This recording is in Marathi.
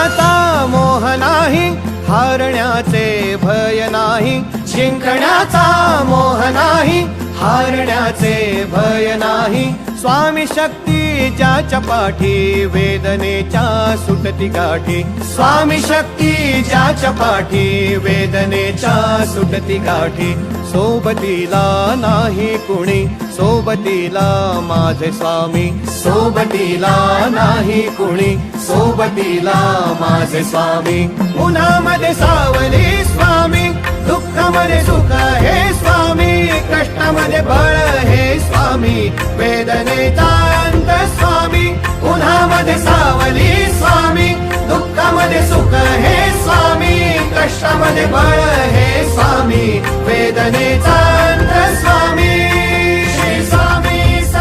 जिंकण्याचा मोह नाही, हारण्याचे भय नाही. जिंकण्याचा मोह नाही, हारण्याचे भय नाही. स्वामी शक्ती ज्याच्या पाठी, वेदनेच्या सुटती गाठी. स्वामी शक्ती ज्याच्या पाठी, वेदनेच्या सुटती गाठी. सोबतीला नाही कुणी, सोबतीला माझे स्वामी. सोबतीला नाही कुणी, सोबतीला माझे स्वामी. उन्हामध्ये सावली स्वामी, दुःखामध्ये सुख हे स्वामी. कष्टामध्ये बळ हे स्वामी, वेदनेचा अंत स्वामी. उन्हामध्ये सावली स्वामी, दुःखामध्ये सुख हे स्वामी. कष्टामध्ये बळ हे स्वामी, वेदनेचा अंत स्वामी.